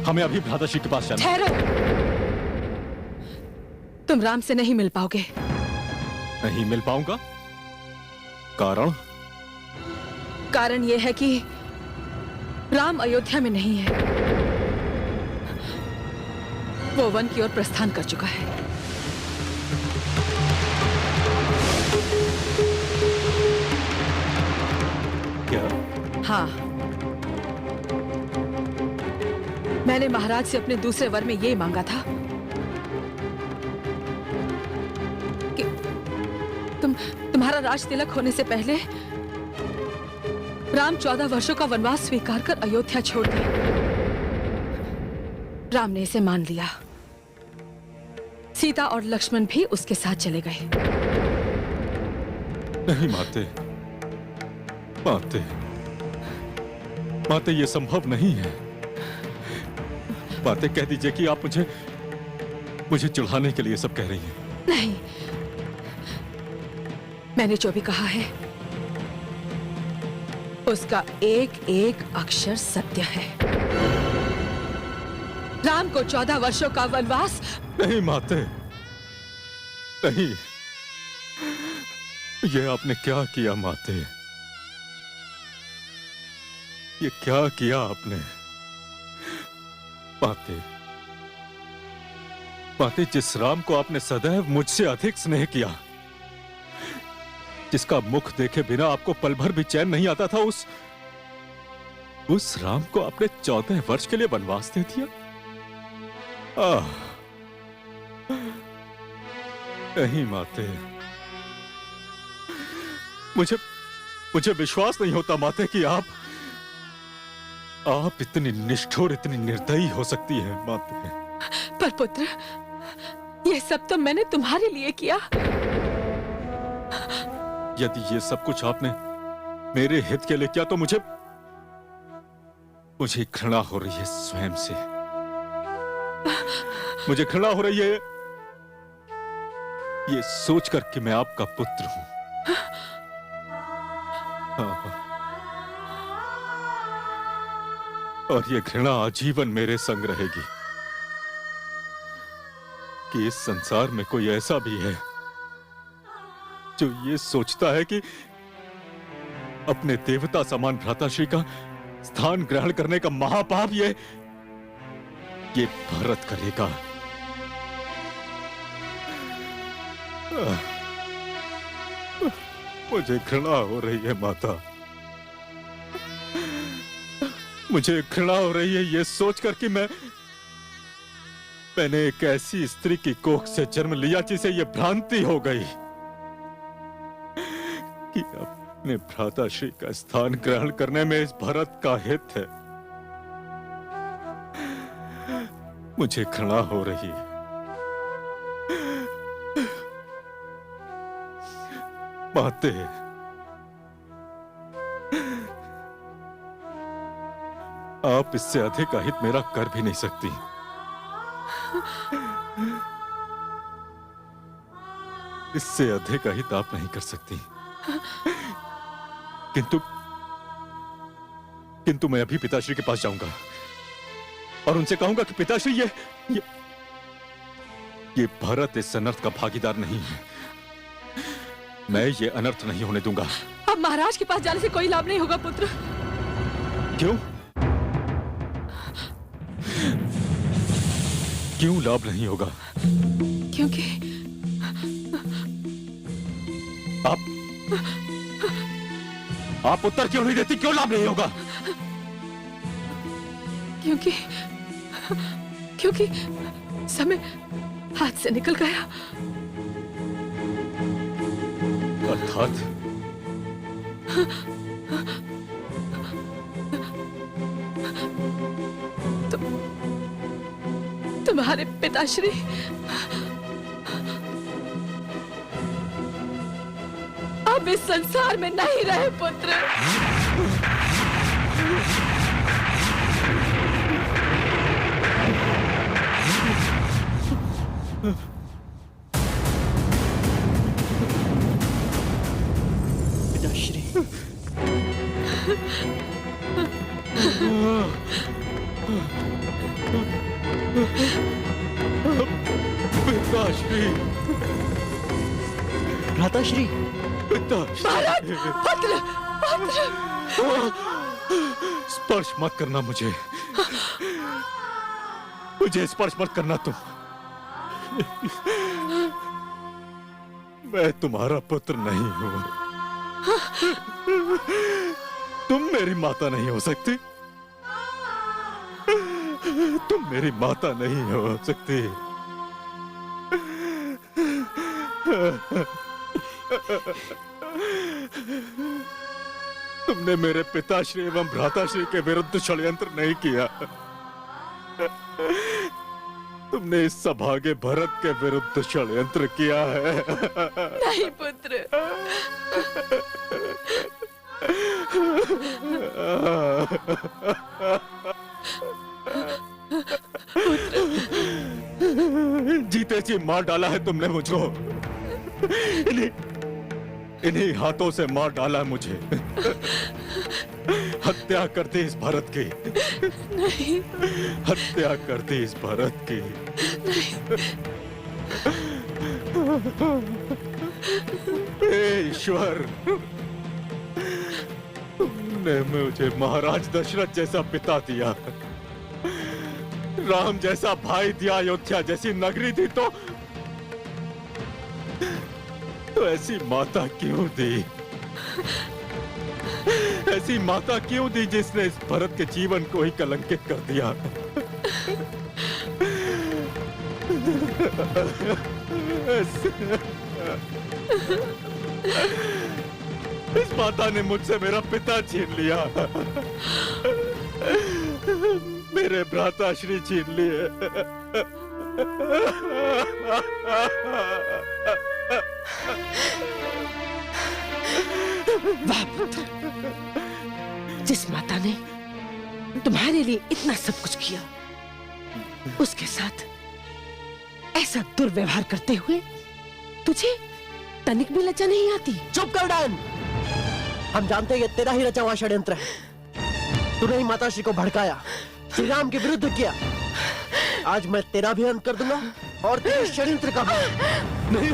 हमें अभी भ्राताश्री के पास जाना है। ठहरो, तुम राम से नहीं मिल पाओगे। नहीं मिल पाऊंगा? कारण? कारण यह है कि राम अयोध्या में नहीं है। वो वन की ओर प्रस्थान कर चुका है। क्या? हाँ, मैंने महाराज से अपने दूसरे वर में ये मांगा था कि तुम्हारा राज तिलक होने से पहले राम 14 वर्षों का वनवास स्वीकार कर अयोध्या छोड़ दे। राम ने इसे मान लिया। सीता और लक्ष्मण भी उसके साथ चले गए। नहीं माते, माते, माते, ये संभव नहीं है। माते, कह दीजिए कि आप मुझे चिढ़ाने के लिए सब कह रही हैं। नहीं, मैंने जो भी कहा है उसका एक एक अक्षर सत्य है। राम को 14 वर्षों का वनवास। नहीं माते, नहीं, ये आपने क्या किया माते? ये क्या किया आपने? माते, माते, जिस राम को आपने सदैव मुझसे अधिक स्नेह किया, जिसका मुख देखे बिना आपको पल भर भी चैन नहीं आता था, उस राम को आपने 14 वर्ष के लिए वनवास दे दिया। नहीं माते, मुझे विश्वास नहीं होता माते कि आप इतनी निष्ठुर, इतनी निर्दयी हो सकती हैं माते। पर पुत्र, ये सब तो मैंने तुम्हारे लिए किया। यदि ये सब कुछ आपने मेरे हित के लिए किया तो मुझे घृणा हो रही है स्वयं से। मुझे घृणा हो रही है ये सोचकर कि मैं आपका पुत्र हूं। और ये घृणा आजीवन मेरे संग रहेगी कि इस संसार में कोई ऐसा भी है जो ये सोचता है कि अपने देवता समान भ्राताश्री का स्थान ग्रहण करने का महापाप ये भरत करेगा। मुझे घृणा हो रही है माता, मुझे घृणा हो रही है ये सोचकर कि मैंने एक ऐसी स्त्री की कोख से जन्म लिया जिसे ये भ्रांति हो गई कि अपने भ्राताश्री का स्थान ग्रहण करने में इस भरत का हित है। मुझे घृणा हो रही है। माते, आप इससे अधिक अहित मेरा कर भी नहीं सकती। इससे अधिक अहित आप नहीं कर सकती। किंतु मैं अभी पिताश्री के पास जाऊंगा और उनसे कहूंगा कि पिताश्री ये भरत इस अनर्थ का भागीदार नहीं है। मैं ये अनर्थ नहीं होने दूंगा। अब महाराज के पास जाने से कोई लाभ नहीं होगा पुत्र। क्यों? क्यों लाभ नहीं होगा? क्योंकि आप उत्तर क्यों नहीं देती? क्यों लाभ नहीं होगा? क्योंकि समय हाथ से निकल गया। अर्थात तुम्हारे पिताश्री अब इस संसार में नहीं रहे पुत्र। पिताश्री, पिताश्री, भ्राताश्री, पिताश्री, पुत्र, पुत्र। स्पर्श मत करना मुझे, मुझे स्पर्श मत करना तुम। मैं तुम्हारा पुत्र नहीं हूं। तुम मेरी माता नहीं हो सकती, तुम मेरी माता नहीं हो सकती। तुमने मेरे पिताश्री एवं भ्राताश्री के विरुद्ध षड्यंत्र नहीं किया। तुमने इस सभागे भरत के विरुद्ध षड्यंत्र किया है। नहीं पुत्र, जीते जी मार डाला है तुमने मुझको। इन्हीं हाथों से मार डाला है मुझे। हत्या कर दी इस भरत की। नहीं, हत्या कर दी इस भरत की। हे ईश्वर, तुमने मुझे महाराज दशरथ जैसा पिता दिया, राम जैसा भाई दिया, अयोध्या जैसी नगरी थी, तो ऐसी माता क्यों दी? ऐसी माता क्यों दी जिसने इस भरत के जीवन को ही कलंकित कर दिया? इस माता ने मुझसे मेरा पिता छीन लिया, मेरे भ्राताश्री छीन लिए। वाह पुत्र, जिस माता ने तुम्हारे लिए इतना सब कुछ किया, उसके साथ ऐसा दुर्व्यवहार करते हुए तुझे तनिक भी लज्जा नहीं आती? चुप कर डान, हम जानते हैं ये तेरा ही रचा हुआ षड्यंत्र है। तूने ही माताश्री को भड़काया, श्री राम के विरुद्ध किया। आज मैं तेरा भी अंत कर दूंगा और तेरे षड्यंत्र का भी। नहीं,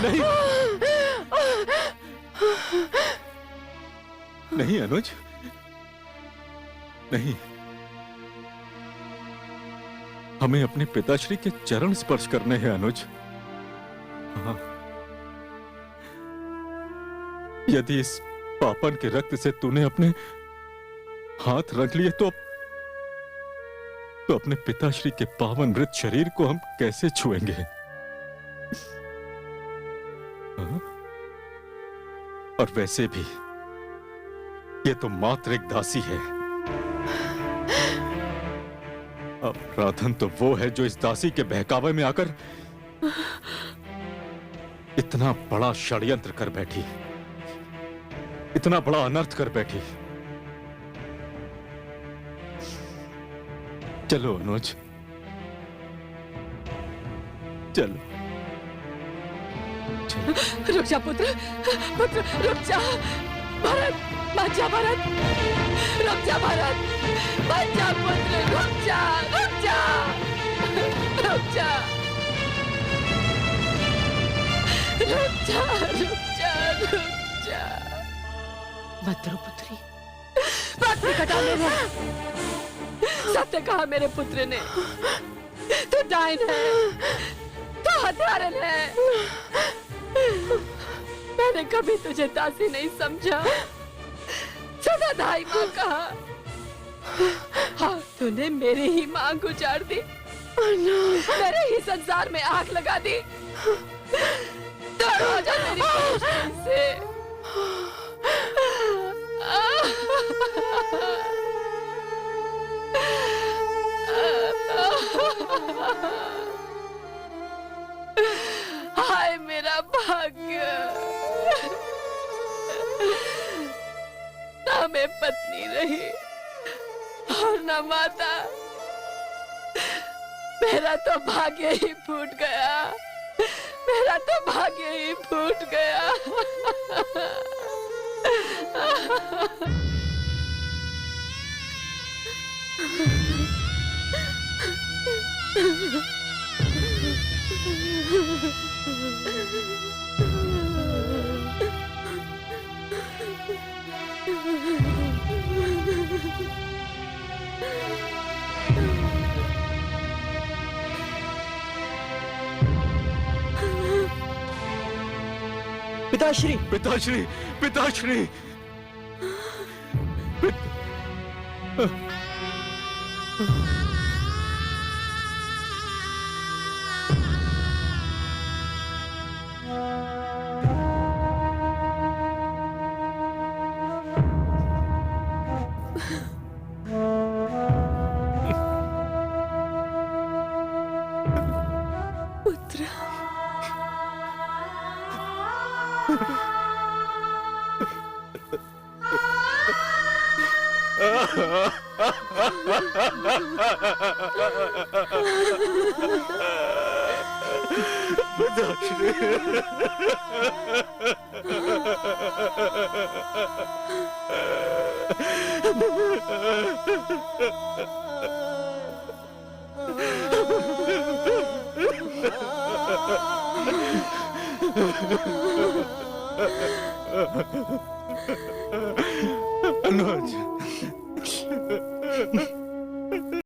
नहीं, नहीं अनुज, नहीं। हमें अपने पिताश्री के चरण स्पर्श करने हैं अनुज। हाँ। यदि इस पापन के रक्त से तूने अपने हाथ रंग लिए तो अपने पिताश्री के पावन मृत शरीर को हम कैसे छुएंगे? हाँ? और वैसे भी ये तो मात्र एक दासी है। अपराधन तो वो है जो इस दासी के बहकावे में आकर इतना बड़ा षड्यंत्र कर बैठी, इतना बड़ा अनर्थ कर बैठी। चलो अनुज, चलो। रुक जा पुत्र, पुत्र रुक जा। भरत, मत जा भरत, रुक जा भरत, मत जा पुत्र, रुक जा, रुक जा, रुक जा, रुक जा, रुक जा, रुक जा। मत रो पुत्री, बात नहीं कटा मेरे। सत्य कहा मेरे पुत्र ने, तू डाइन है, तू हत्यारन है। मैंने कभी तुझे दासी नहीं समझा, सदा दाई माँ कहा। हाँ, तूने मेरी ही मांग उजाड़ दी, मेरे ही संसार में आग लगा दी। दूर हो जा मेरी पहुंच से। हाय मेरा भाग्य, ना मैं पत्नी रही और न माता। मेरा तो भाग्य ही फूट गया, मेरा तो भाग्य ही फूट गया। पिताश्री, पिताश्री, पिताश्री, पुत्र, अनुज,